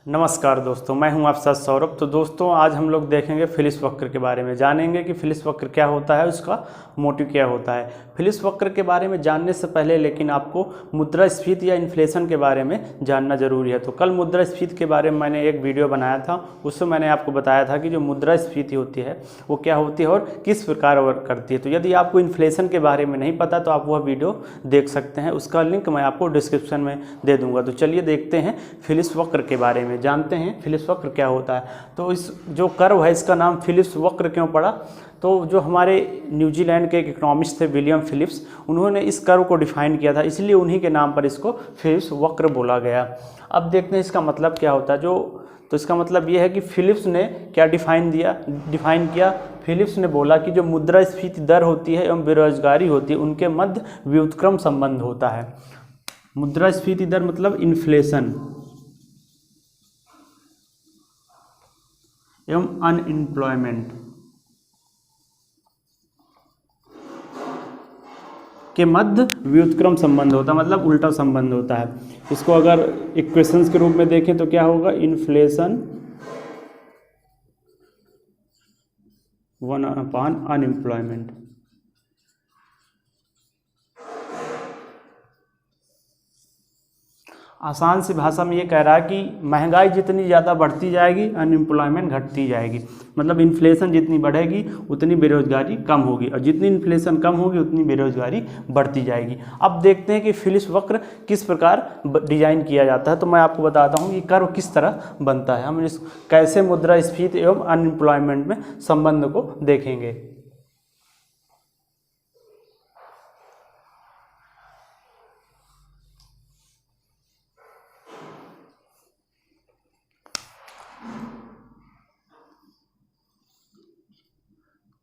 नमस्कार दोस्तों, मैं हूं आपके साथ सौरभ। तो दोस्तों आज हम लोग देखेंगे फिलिप्स वक्र के बारे में, जानेंगे कि फिलिप्स वक्र क्या होता है, उसका मोटिव क्या होता है। फिलिप्स वक्र के बारे में जानने से पहले लेकिन आपको मुद्रास्फीति या इन्फ्लेशन के बारे में जानना जरूरी है। तो कल मुद्रास्फीति के बारे में मैंने एक वीडियो बनाया था, उसमें मैंने आपको बताया था कि जो मुद्रास्फीति होती है वो क्या होती है और किस प्रकार वर्क करती है। तो यदि आपको इन्फ्लेशन के बारे में नहीं पता तो आप वह वीडियो देख सकते हैं, उसका लिंक मैं आपको डिस्क्रिप्शन में दे दूँगा। तो चलिए देखते हैं फिलिप्स वक्र के बारे में, जानते हैं फिलिप्स वक्र क्या होता है। तो इस जो कर्व है इसका नाम फिलिप्स वक्र क्यों पड़ा, तो जो हमारे न्यूजीलैंड के एक इकोनॉमिस्ट थे विलियम फिलिप्स, उन्होंने इस कर्व को डिफाइन किया था, इसलिए उन्हीं के नाम पर इसको फिलिप्स वक्र बोला गया। अब देखते हैं इसका मतलब क्या होता है। तो इसका मतलब ये है कि फिलिप्स ने क्या डिफाइन किया। फिलिप्स ने बोला कि जो मुद्रास्फीति दर होती है एवं बेरोजगारी होती है उनके मध्य व्युत्क्रम संबंध होता है। मुद्रास्फीति दर मतलब इन्फ्लेशन एवं अनएम्प्लॉयमेंट के मध्य व्युत्क्रम संबंध होता है, मतलब उल्टा संबंध होता है। इसको अगर इक्वेशंस के रूप में देखें तो क्या होगा, इन्फ्लेशन 1/, अनएम्प्लॉयमेंट। आसान सी भाषा में ये कह रहा है कि महंगाई जितनी ज़्यादा बढ़ती जाएगी अनएम्प्लॉयमेंट घटती जाएगी, मतलब इन्फ्लेशन जितनी बढ़ेगी उतनी बेरोजगारी कम होगी, और जितनी इन्फ्लेशन कम होगी उतनी बेरोजगारी बढ़ती जाएगी। अब देखते हैं कि फिलिप्स वक्र किस प्रकार डिजाइन किया जाता है। तो मैं आपको बताता हूँ कि कर्व किस तरह बनता है। हम इस कैसे मुद्रास्फीति एवं अनएम्प्लॉयमेंट में संबंध को देखेंगे।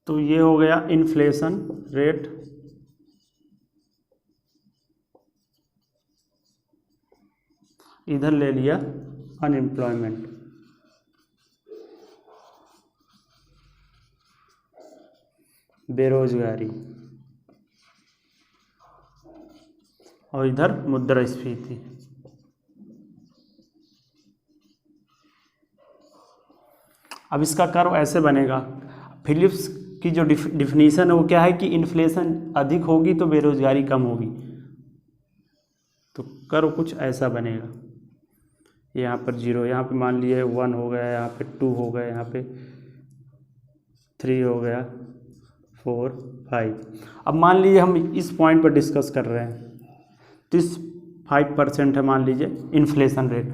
तो ये हो गया इन्फ्लेशन रेट, इधर ले लिया अनएम्प्लॉयमेंट, बेरोजगारी, और इधर मुद्रास्फीति। अब इसका कर्व ऐसे बनेगा। फिलिप्स की जो डिफिनीशन है वो क्या है कि इन्फ्लेशन अधिक होगी तो बेरोजगारी कम होगी। तो कर्व कुछ ऐसा बनेगा, यहाँ पर 0, यहाँ पे मान लिए 1 हो गया, यहाँ पे 2 हो गया, यहाँ पे 3 हो गया, 4, 5। अब मान लीजिए हम इस पॉइंट पर डिस्कस कर रहे हैं, तो इस 5% है मान लीजिए इन्फ्लेशन रेट।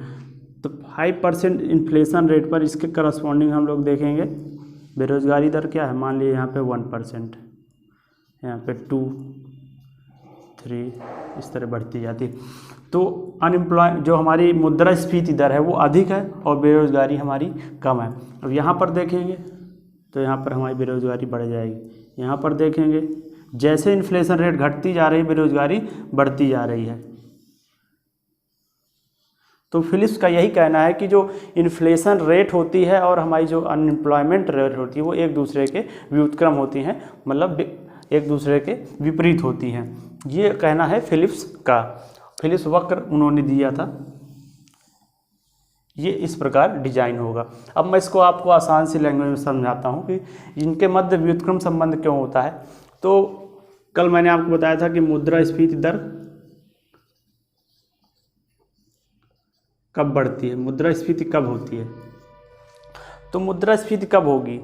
तो 5% इन्फ्लेशन रेट पर इसके करस्पॉन्डिंग हम लोग देखेंगे बेरोजगारी दर क्या है। मान लीजिए यहाँ पे 1%, यहाँ पे 2, 3, इस तरह बढ़ती जाती है। तो जो हमारी मुद्रास्फीति दर है वो अधिक है और बेरोजगारी हमारी कम है। अब यहाँ पर देखेंगे तो यहाँ पर हमारी बेरोजगारी बढ़ जाएगी। यहाँ पर देखेंगे जैसे इन्फ्लेशन रेट घटती जा रही है बेरोजगारी बढ़ती जा रही है। तो फिलिप्स का यही कहना है कि जो इन्फ्लेशन रेट होती है और हमारी जो अनएम्प्लॉयमेंट रेट होती है वो एक दूसरे के व्युत्क्रम होती हैं, मतलब एक दूसरे के विपरीत होती हैं। ये कहना है फिलिप्स का। फिलिप्स वक्र उन्होंने दिया था, ये इस प्रकार डिजाइन होगा। अब मैं इसको आपको आसान सी लैंग्वेज में समझाता हूँ कि इनके मध्य व्युत्क्रम संबंध क्यों होता है। तो कल मैंने आपको बताया था कि मुद्रास्फीति दर कब बढ़ती है, मुद्रास्फीति कब होती है। तो मुद्रास्फीति कब होगी,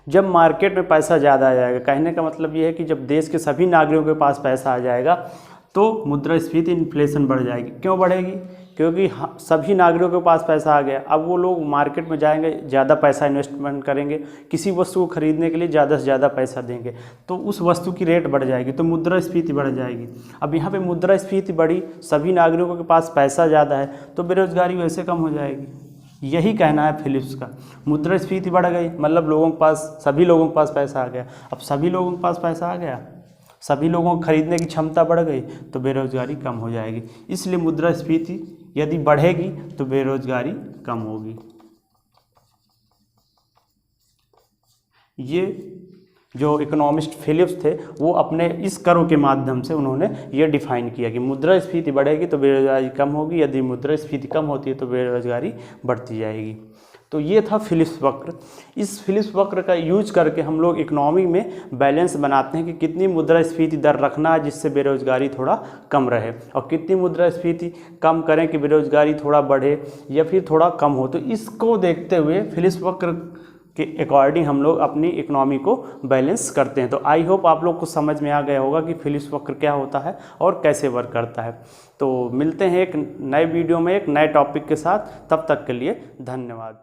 जब मार्केट में पैसा ज़्यादा आ जाएगा। कहने का मतलब ये है कि जब देश के सभी नागरिकों के पास पैसा आ जाएगा तो मुद्रास्फीति इन्फ्लेशन बढ़ जाएगी। क्यों बढ़ेगी, क्योंकि सभी नागरिकों के पास पैसा आ गया। अब वो लोग मार्केट में जाएंगे, ज़्यादा पैसा इन्वेस्टमेंट करेंगे, किसी वस्तु को खरीदने के लिए ज़्यादा से ज़्यादा पैसा देंगे, तो उस वस्तु की रेट बढ़ जाएगी, तो मुद्रास्फीति बढ़ जाएगी। अब यहाँ पे मुद्रास्फीति बढ़ी, सभी नागरिकों के पास पैसा ज़्यादा है, तो बेरोजगारी वैसे कम हो जाएगी। यही कहना है फिलिप्स का। मुद्रास्फीति बढ़ गई मतलब लोगों के पास, सभी लोगों के पास पैसा आ गया। अब सभी लोगों के पास पैसा आ गया, सभी लोगों को खरीदने की क्षमता बढ़ गई, तो बेरोजगारी कम हो जाएगी। इसलिए मुद्रास्फीति यदि बढ़ेगी तो बेरोजगारी कम होगी। ये जो इकोनॉमिस्ट फिलिप्स थे वो अपने इस कर्व के माध्यम से उन्होंने ये डिफाइन किया कि मुद्रास्फीति बढ़ेगी तो बेरोजगारी कम होगी, यदि मुद्रास्फीति कम होती है तो बेरोजगारी बढ़ती जाएगी। तो ये था फिलिप्स वक्र। इस फिलिप्स वक्र का यूज करके हम लोग इकोनॉमी में बैलेंस बनाते हैं कि कितनी मुद्रास्फीति दर रखना है जिससे बेरोजगारी थोड़ा कम रहे, और कितनी मुद्रास्फीति कम करें कि बेरोजगारी थोड़ा बढ़े या फिर थोड़ा कम हो। तो इसको देखते हुए फिलिप्स वक्र के अकॉर्डिंग हम लोग अपनी इकोनॉमी को बैलेंस करते हैं। तो आई होप आप लोग को समझ में आ गया होगा कि फिलिप्स वक्र क्या होता है और कैसे वर्क करता है। तो मिलते हैं एक नए वीडियो में एक नए टॉपिक के साथ, तब तक के लिए धन्यवाद।